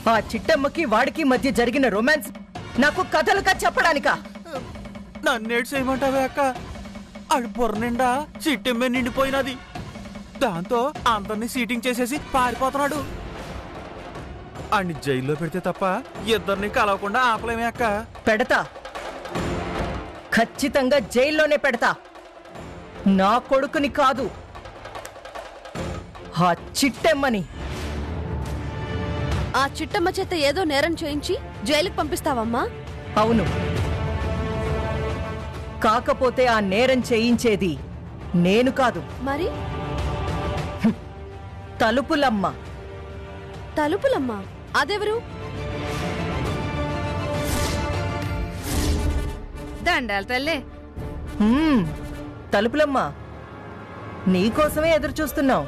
ఆ చిట్టమ్మకి వాడికి మధ్య జరిగిన రొమాన్స్ నాకు కథలుగా చెప్పడానికా? నన్నేడు చేయమంటావే అక్క? ఆడి బుర్ర నిండా చిట్టెమ్మే నిండిపోయినది. దాంతో అందరినీ సీటింగ్ చేసేసి పారిపోతున్నాడు. ఆడిని జైల్లో పెడితే తప్ప ఇద్దరిని కలవకుండా ఆపలేమే అక్క. పెడతా, ఖచ్చితంగా జైల్లోనే పెడతా. నా కొడుకుని కాదు, ఆ చిట్టెమ్మని. ఆ చిట్టమ్మ చేత ఏదో నేరం చేయించి జైలుకి పంపిస్తావమ్మా? అవును, కాకపోతే ఆ నేరం చేయించేది నేను కాదు, మరి తలుపులమ్మ. తలుపులమ్మ అదెవరు? దండాలి తల్లే. తలుపులమ్మ, నీకోసమే ఎదురు చూస్తున్నావు.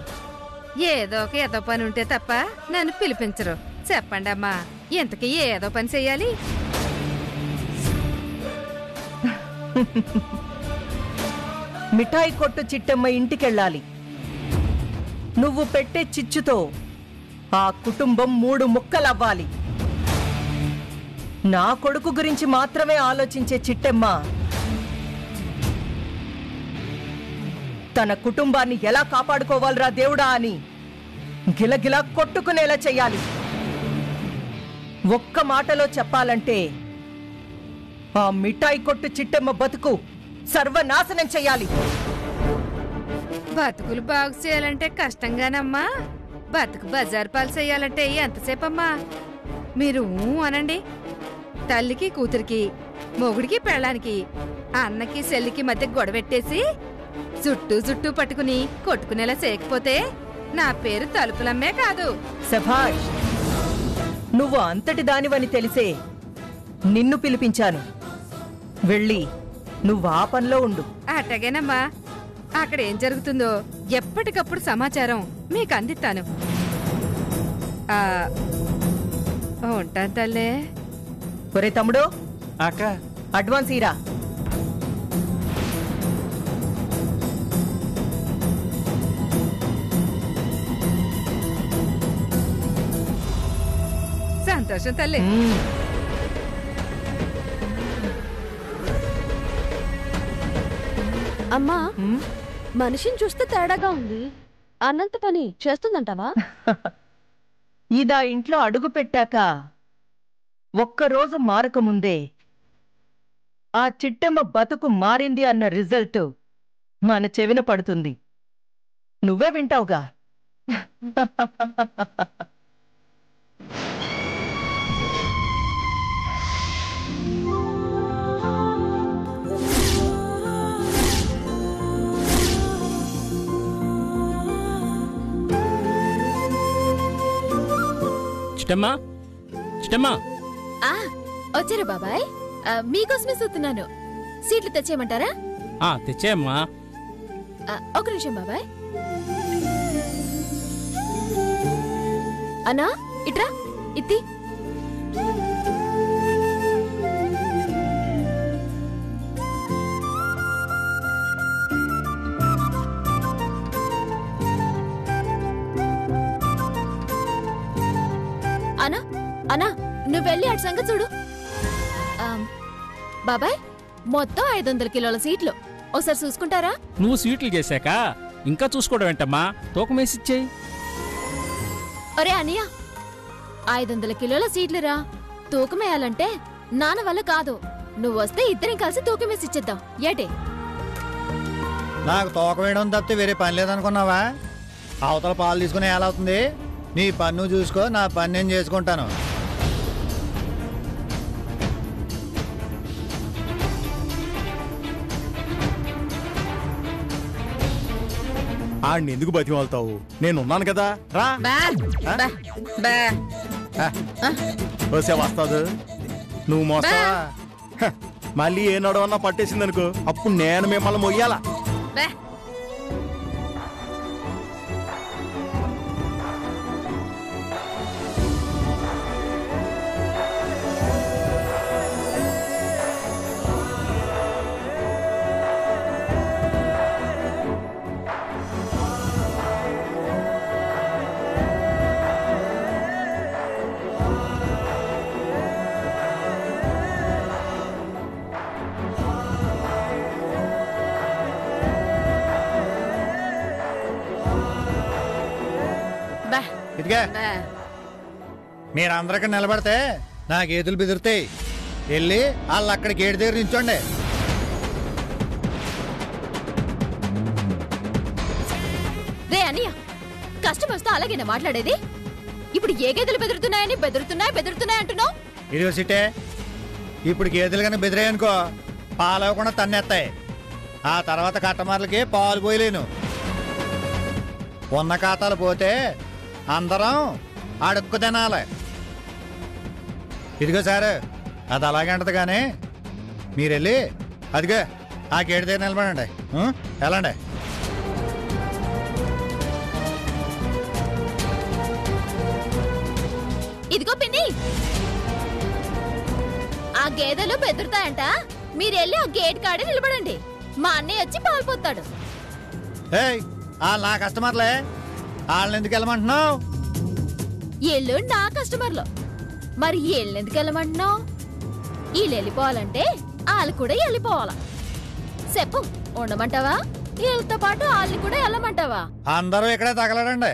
ఏదో ఒక ఏదో పని ఉంటే తప్ప నన్ను పిలిపించరు. చెప్పండి అమ్మా, ఇంతకీ ఏదో పని చెయ్యాలి? మిఠాయి కొట్టు చిట్టమ్మ ఇంటికెళ్ళాలి. నువ్వు పెట్టే చిచ్చుతో ఆ కుటుంబం 3 ముక్కలవ్వాలి. నా కొడుకు గురించి మాత్రమే ఆలోచించే చిట్టమ్మ తన కుటుంబాన్ని ఎలా కాపాడుకోవాలరా దేవుడా అని గిలగిలా కొట్టుకునేలా చెయ్యాలి. ఒక్క మాటలో చెప్పాలంటే ఆ మిఠాయి కొట్టు చిట్టమ్మ బతుకు సర్వనాశనం చెయ్యాలి. బతుకులు బాగు చేయాలంటే కష్టంగానమ్మా. బతుకు బజారు పాలు చెయ్యాలంటే ఎంతసేపమ్మా? మీరు అనండి. తల్లికి కూతురికి, మొగుడికి పెళ్ళానికి, అన్నకి చెల్లికి మధ్య గొడవెట్టేసి చుట్టూ పట్టుకుని కొట్టుకునేలా చేయకపోతే నా పేరు తలుపులమ్మే కాదు. శభాష్, నువ్వు అంతటి దానివని తెలిసే నిన్ను పిలిపించాను. వెళ్ళి నువ్వు ఆ పనిలో ఉండు. అట్టగేనమ్మా. అక్కడ ఏం జరుగుతుందో ఎప్పటికప్పుడు సమాచారం మీకు అందిస్తాను. ఉంటాను తల్లే. ఒరే తమ్ముడు, అక్క అడ్వాన్స్ ఇరా. సంతోషం తల్లి. అమ్మా, మనిషిని చూస్తే తేడాగా ఉంది. అన్నంత పని చేస్తుందంటావా? ఇదా ఇంట్లో అడుగు పెట్టాక ఒక్కరోజు మారకముందే ఆ చిట్టమ్మ బతుకు మారింది అన్న రిజల్ట్ మన చెవిన పడుతుంది. నువ్వే వింటావుగా. చిట్టమ్మా, చిట్టమ్మా. వచ్చారు బాబాయ్. మీకోసమే చూస్తున్నాను. సీట్లు తెచ్చేయమంటారా? తెచ్చేయమ్మా. ఒక నిమిషం బాబాయ్. అన్నా ఇట్రా, ఇత్తి. అన్నా అన్నా, నువ్వు వెళ్ళి అటు సంగతి చూడు. బాబాయ్, మొత్తం 500 కిలోల సీట్లు. ఒకసారి చూసుకుంటారా? నువ్వు స్వీట్లు చేశాక ఇంకా చూసుకోవడం ఏంటమ్మా? తూకమేసిచ్చేయి. ఒరే అనియా, 500 కిలోల సీట్లురా. తూకమేయాలంటే నాన్న వల్ల కాదు. నువ్వు వస్తే ఇద్దరం కలిసి తూకమేసి ఇచ్చేద్దాం. ఏటే? నాకు తూకం వేయడం తప్పితే వేరే పని లేదనుకున్నావా? అవతల పాలు తీసుకునే ఎలా అవుతుంది? నీ పన్ను చూసుకో, నా పని నేను చేసుకుంటాను. ఆడిని ఎందుకు బతిమాలుతావు? నేనున్నాను కదా, రా. వస్తే వస్తాదు. నువ్వు మోస్తావా? మళ్ళీ ఏ నడవన్నా పట్టేసింది అనుకో, అప్పుడు నేను మిమ్మల్ని మొయ్యాలా? ఇదిగా మీరందరికీ నిలబడితే నా గేదెలు బెదురుతాయి. వెళ్ళి వాళ్ళు అక్కడ గేటు దగ్గర నించోండి. రే అనియా, కస్టమర్స్ తో అలాగేనా మాట్లాడేది? ఇప్పుడు ఏ గేదెలు బెదురుతున్నాయి అంటున్నావు? ఇదిగో సిట్టే, ఇప్పుడు గేదెలు కానీ బెదిరాయనుకో పాలు ఇవ్వకుండా తన్నేస్తాయి. ఆ తర్వాత కట్టమర్లకి పాలు పోయలేను. ఉన్న ఖాతాలు పోతే అందరం అడుక్కు తినాలి. ఇదిగో సార్, అది అలాగే అంటది కానీ మీరు వెళ్ళి అదిగో ఆ గేటు దగ్గర నిలబడండి. వెళ్ళండి. ఇదిగో పిన్ని, ఆ గేదెలు బెదురుతాయంట. మీరెళ్ళి ఆ గేట్ కాడే నిలబడండి. మా అన్నయ్య వచ్చి పాలు పోతాడు. ఏయ్, వాళ్ళు నా కస్టమర్లే, వాళ్ళని ఎందుకు వెళ్ళమంటున్నావు? వీళ్ళు నా కస్టమర్లు, మరి వీళ్ళని ఎందుకు వెళ్ళమంటున్నావు? వీళ్ళు వెళ్ళిపోవాలంటే వాళ్ళు కూడా వెళ్ళిపోవాలా? చెప్పు, ఉండమంటావా? వీళ్ళతో పాటు వాళ్ళని కూడా వెళ్ళమంటావా? అందరూ ఇక్కడే తగలడండి.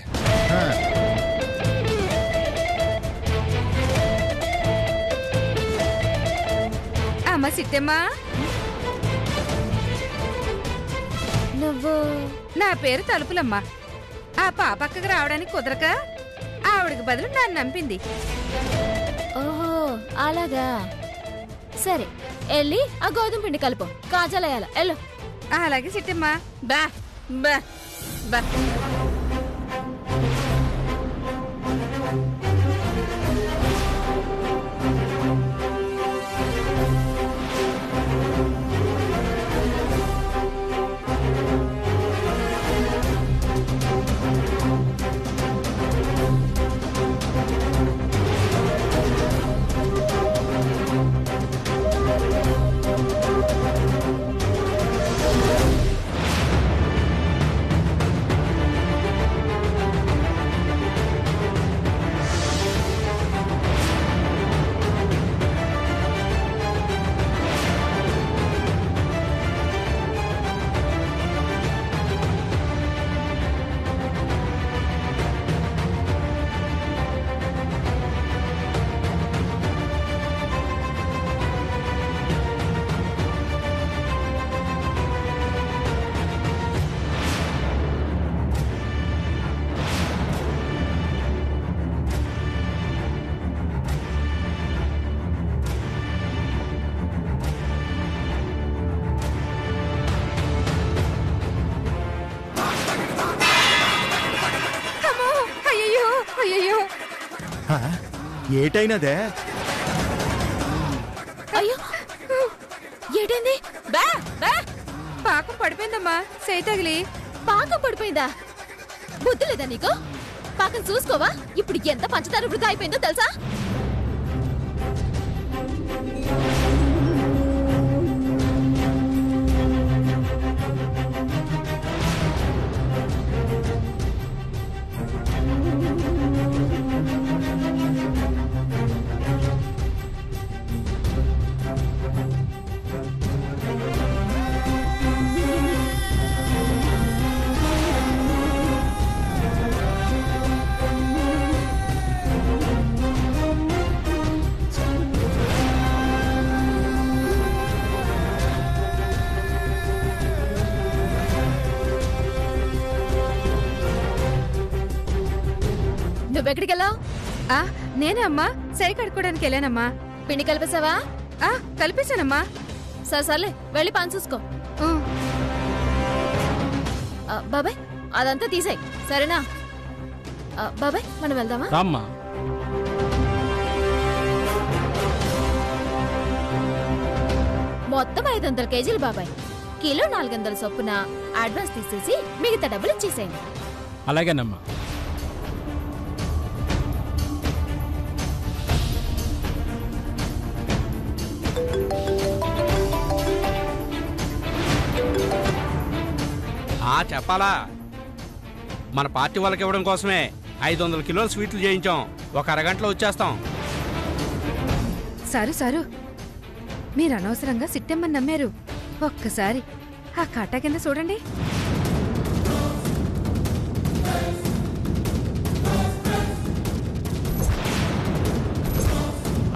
అమ్మ సిట్టమ్మా, నువ్వు? నా పేరు తలుపులమ్మా. ఆ పాపక్కకి రావడానికి కుదరక ఆవిడకి బదులు నన్ను నంపింది. ఓహో, అలాగా. సరే, వెళ్ళి ఆ గోధుమ పిండి కలుపు, కాజాలయ్యాల. వెళ్ళు. అలాగే సిట్టమ్మా. బా బా బా. ఏటైనదే? అయ్యో, ఏటైంది? బా బా. పాకం పడిపోయిందమ్మా, చేయి తగిలి. పాకం పడిపోయిందా? బుద్ధి లేదా నీకు? పాకం చూసుకోవా? ఇప్పుడు ఎంత పంచదార వృధా అయిపోయిందో తెలుసా? నువ్వెక్కడికి వెళ్ళావు? నేనే అమ్మా, సై కడుక్కోడానికి వెళ్ళానమ్మా. పిండి కలిపేసావా? కలిపేశానమ్మా. సర్లే, వెళ్ళి పని చూసుకో. బాబాయ్, అదంతా తీసేయ్, సరేనా? బాబాయ్, మనం వెళ్దామా? రామ్మా. మొత్తం 500 కేజీలు బాబాయ్. కిలో 400 చొప్పున అడ్వాన్స్ తీసేసి మిగతా డబ్బులు ఇచ్చేసేయండి. అలాగేనమ్మా. చెప్పాలా, మన పార్టీ వాళ్ళకి ఇవ్వడం కోసమే 500 కిలోల స్వీట్లు చేయించాం. ఒక అరగంటలో వచ్చేస్తాం. సారు, మీరు అనవసరంగా సిట్టమ్మని నమ్మారు. ఒక్కసారి ఆ కాటా కింద చూడండి.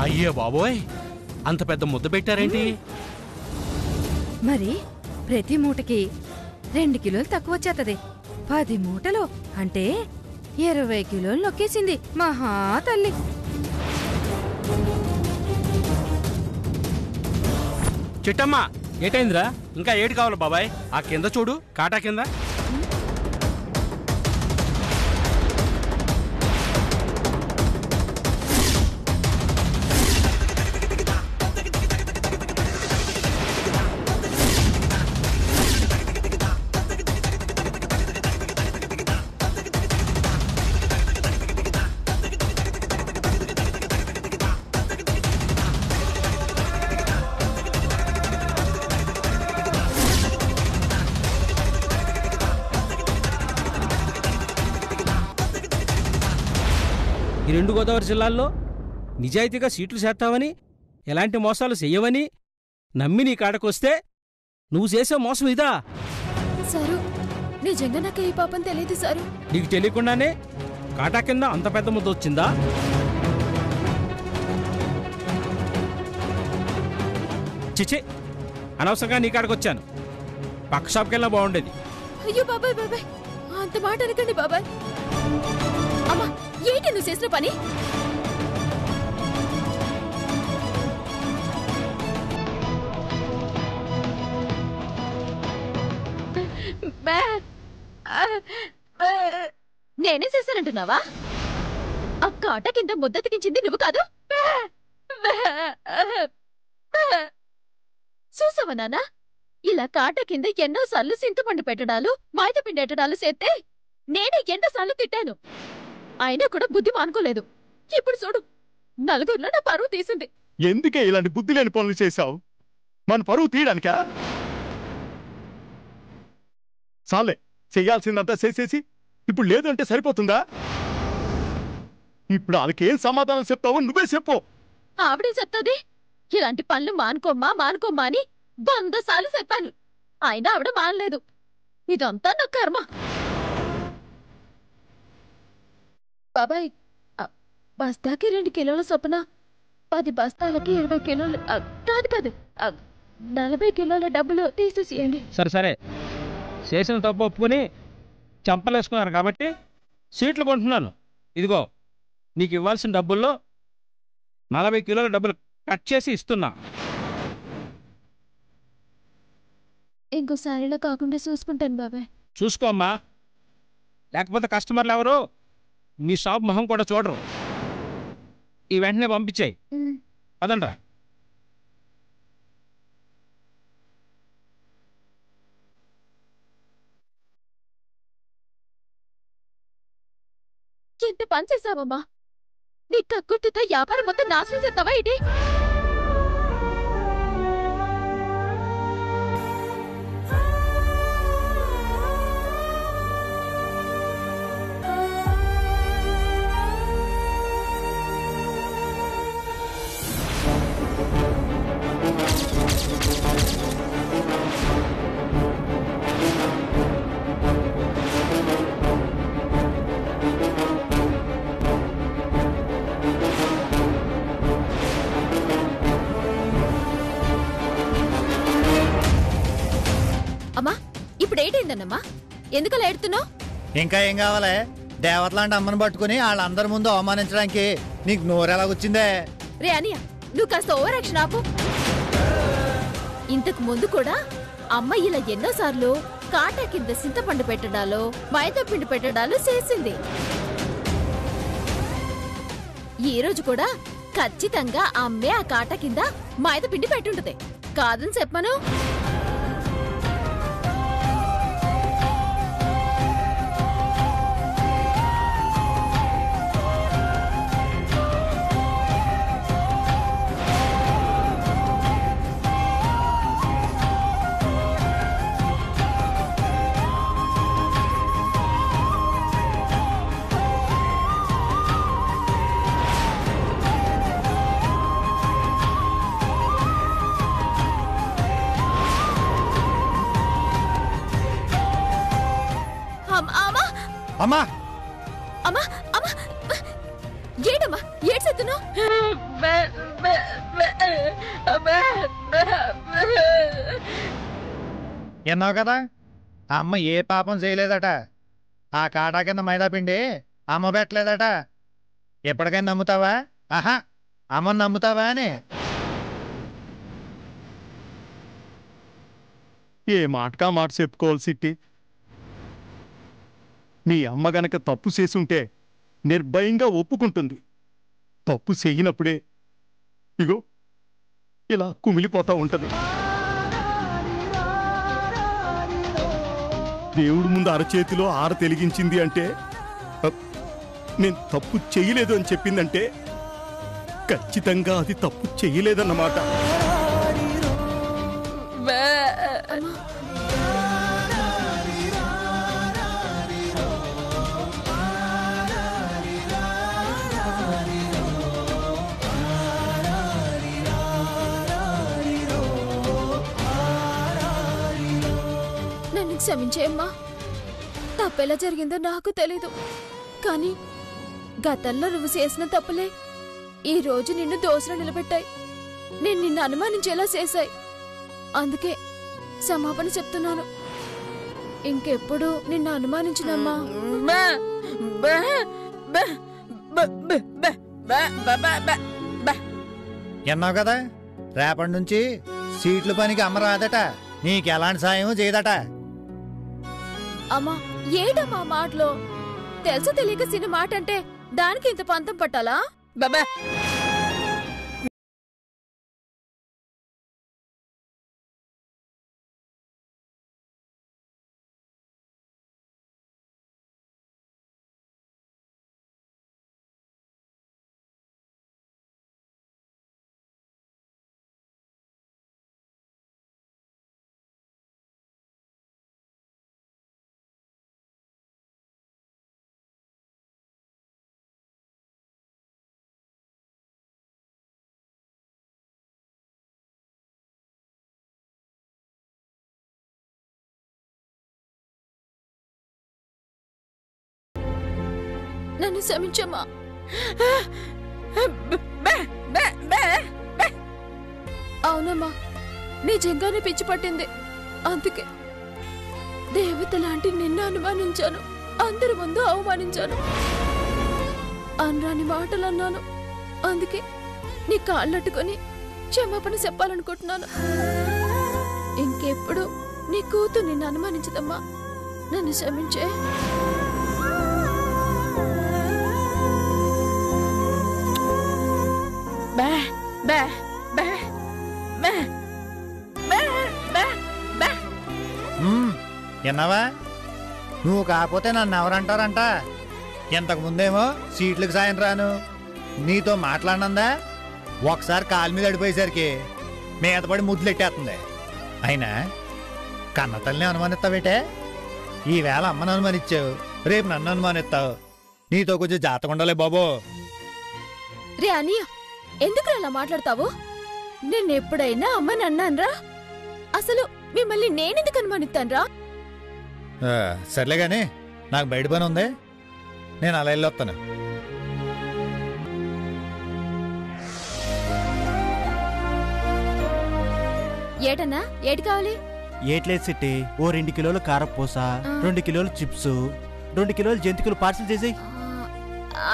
అయ్యే బాబోయ్, అంత పెద్ద ముద్ద పెట్టారేంటి? మరి ప్రతి మూటకి 2 కిలోలు తక్కువ వచ్చేస్తుంది. 10 మూటలు అంటే 20 కిలోలు నొక్కేసింది మహా తల్లి. చిట్టమ్మ, ఏటైందిరా? ఇంకా ఏడు కావాలి బాబాయ్? ఆ కింద చూడు, కాటా కింద. ఈ 2 గోదావరి జిల్లాల్లో నిజాయితీగా సీట్లు చేస్తావని, ఎలాంటి మోసాలు చెయ్యవని నమ్మి నీ కాడకొస్తే నువ్వు చేసే మోసం ఇదా? సారు, నిజంగా నాకు ఈ పాపం తెలియదు సారు. నీకు తెలియకుండానే కాటా కింద అంత పెద్ద ముద్ద వచ్చిందా? చిచి, అనవసరంగా నీ కాడకొచ్చాను. పక్క షాప్కి వెళ్ళినా బాగుండేది. అయ్యో బాబాయ్, బాబాయ్ అంత మాట అనకండి బాబాయ్. అమ్మా, ఏంటి నువ్వు చేసిన పని? నేనే చేశానంటున్నావా? ఆ కాట కింద ముద్దతికించింది నువ్వు కాదు? చూసావా నాన్న, ఇలా కాట కింద ఎన్నోసార్లు చింతపండు పెట్టడాలు, మైదాపిండి పెట్టడాలు చేస్తే నేనే ఎన్నోసార్లు తిట్టాను. అయినా కూడా బుద్ధి మానుకోలేదు. ఇప్పుడు చూడు, నలుగురిలో నా పరువు తీసింది. ఎందుకే ఇలాంటి బుద్ధి లేని పనులు చేశావు? మన పరువు తీయడానికా? చాలే, చెయ్యాల్సిందంతా చేసేసి ఇప్పుడు లేదంటే సరిపోతుందా? ఇప్పుడు వాళ్ళకేం సమాధానం చెప్తావో నువ్వే చెప్పు. ఆవిడే చెప్తాది. ఇలాంటి పనులు మానుకోమ్మా మానుకోమ్మా అని 100 సార్లు చెప్పాను. అయినా ఆవిడ మానలేదు. ఇదంతా నా కర్మ. బాబాయ్, బస్తాకి 2 కిలోల చొప్పున 10 బస్తాలకి 20 కిలోలు కాదు 40 కిలోల డబ్బులు తీసేసేయండి. సరే, చేసిన తప్పు ఒప్పుకొని చంపలేసుకున్నారు కాబట్టి సీట్లు కొంటున్నాను. ఇదిగో, నీకు ఇవ్వాల్సిన డబ్బుల్లో 40 కిలోల డబ్బులు కట్ చేసి ఇస్తున్నా. ఇంకోసారిలో కాకుండా చూసుకుంటాను బాబాయ్. చూసుకోమ్మా, లేకపోతే కస్టమర్లు ఎవరు మీ షాప్ మొహం కూడా చూడరు. ఈ వెంటనే పంపించాయి. పదండ్రా. ఎంత పని చేసావమ్మా? నీ కక్కుర్తితో వ్యాపారం మొత్తం నాశనం చేస్తావా ఇది? అమ్మా, ఇప్పుడు ఏంటైందన్నమ్మా? ఎందుకలా ఏడుతున్నావు? ఇంకా ఏం కావాలి? దేవతలాంటి అమ్మని పట్టుకుని వాళ్ళందరి ముందు అవమానించడానికి నీకు నోరెలాగొచ్చిందే? రే అనియా, నువ్వు కాస్త ఓవర్ యాక్షన్ ఆపు. ఇంతకు ముందు కూడా అమ్మ ఇలా ఎన్నోసార్లు కాటా కింద చింతపండు పెట్టడాలు, మైదా పిండి పెట్టడాలు చేసింది. ఈ రోజు కూడా ఖచ్చితంగా అమ్మే ఆ కాటా కింద మైదా పిండి పెట్టుంటది. కాదని చెప్పను. అమ్మా అమ్మా అమ్మా, ఏడమ్మా ఏడ్చెత్తున్నావు? విన్నావు కదా అమ్మ ఏ పాపం చేయలేదట. ఆ కాటా కింద మైదాపిండి అమ్మ పెట్టలేదట. ఎప్పటికైనా నమ్ముతావా? ఆహా, అమ్మని నమ్ముతావా అని. ఏ మాటకా మాట చెప్పుకోవాలి సిట్టి. నీ అమ్మ గనక తప్పు చేసుంటే నిర్భయంగా ఒప్పుకుంటుంది. తప్పు చేయనప్పుడే ఇగో ఇలా కుమిలిపోతా ఉంటది. దేవుడి ముందు అరచేతిలో ఆర తెలిగించింది అంటే నేను తప్పు చేయలేదు అని చెప్పిందంటే ఖచ్చితంగా అది తప్పు చేయలేదన్నమాట. నన్ను క్షమించేయమ్మా. తప్పెలా జరిగిందో నాకు తెలీదు, కానీ గతంలో నువ్వు చేసిన తప్పులే ఈ రోజు నిన్ను దోషులు నిలబెట్టాయి. నేను నిన్ను అనుమానించేలా చేశాయి. అందుకే క్షమాపణ చెప్తున్నాను. ఇంకెప్పుడు నిన్ను అనుమానించినమ్మా. విన్నావు కదా, రేపటి నుంచి సీట్ల పనికి అమ్మ రాదట. నీకెలాంటి సాయం చేయదట. అమ్మా ఏటమ్మా మాటలో? తెలుసు తెలియక చిన్న మాట అంటే దానికి ఇంత పంతం పట్టాలా? బాబా నన్ను క్షమించమ్మా. అవునమ్మా, నిజంగానే పిచ్చి పట్టింది. అందుకే దేవత లాంటి నిన్ను అనుమానించాను. అందరి ముందు అవమానించాను. అనరాని మాటలు అన్నాను. అందుకే నీ కాళ్ళట్టుకొని క్షమాపణ చెప్పాలనుకుంటున్నాను. ఇంకెప్పుడు నీ కూతురు నిన్ను అనుమానించదమ్మా. నన్ను క్షమించే. విన్నావా? నువ్వు కాకపోతే నన్ను ఎవరంటారంట. ఇంతకు ముందేమో సీట్లకు సాయం రాను నీతో మాట్లాడినందా. ఒకసారి కాలు మీద అడిపోయేసరికి మీద పడి ముద్దులెట్టేస్తుంది. అయినా కన్న తల్లిని అనుమానిస్తావేటే? ఈవేళ అమ్మను అనుమానించావు, రేపు నన్ను అనుమానిస్తావు. నీతో కొంచెం జాతకం ఉండాలి బాబో. రే అనియా, ఎందుకు అలా మాట్లాడతావు? నేనెప్పుడైనా అమ్మని అన్నాన్రా? అసలు మిమ్మల్ని నేనెందుకు అనుమానిస్తాన్రా? సర్లే గాని నాకు బయట పని ఉంది, నేను అలా వెళ్ళొస్తాను. ఏటన్నా, ఏటి కావాలి? ఏట్లేదు సిట్టి. ఓ 2 కిలోలు కారపూస, 2 కిలోలు చిప్స్, 2 కిలోలు జంతికలు పార్సల్ చేసేయి.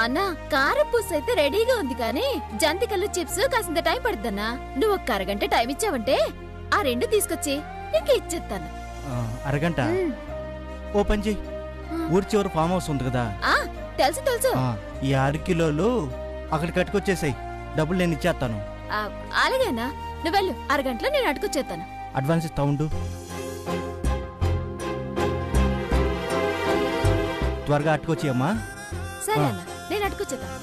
అన్నా, కారపూస అయితే రెడీగా ఉంది, కానీ జంతికలు చిప్స్ కాసింత టైం పడుద్దన్నా. నువ్వు ఒక అరగంట టైం ఇచ్చావంటే ఆ 2 తీసుకొచ్చి నీకు ఇచ్చేస్తాను. అరగంట? ఓ పని చెయ్యి, ఊరి చివరి ఫామ్ హౌస్ ఉంది కదా, తెలుసు తెలుసు, ఈ 6 కిలోలు అక్కడికి కట్టుకొచ్చేసాయి. డబ్బులు నేను ఇచ్చేస్తాను. అలాగేనా, నువ్వు వెళ్ళు, అరగంటలో నేను అటుకొచ్చేస్తాను. అడ్వాన్స్ ఇస్తా ఉండు. త్వరగా అట్టుకొచ్చి అమ్మా. సరే అన్న, నేను అటుకొచ్చేస్తాను.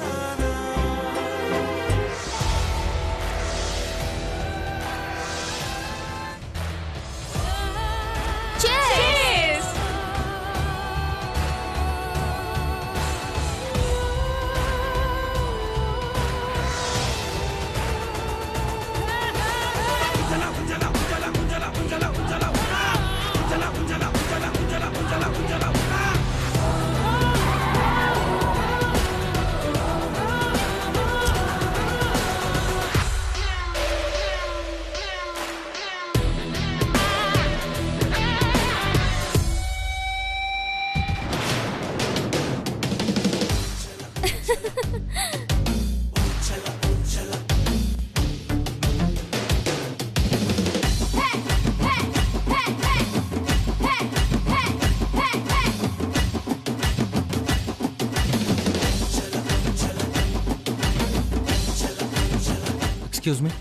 Excuse me.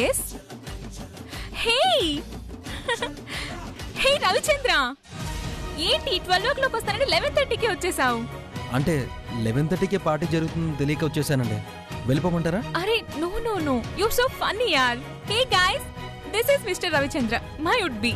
Yes. Hey hey Ravichandra, ఏంటి 12 వస్తానంటే 11:30కి వచ్చేసావు? అంటే 11:30కే పార్టీ జరుగుతుందని తెలియక వచ్చేసానండి. వెళ్ళిపోమంటారా? అరే no no no, you so funny యార్. Hey guys, this is mister Ravichandra, my would B.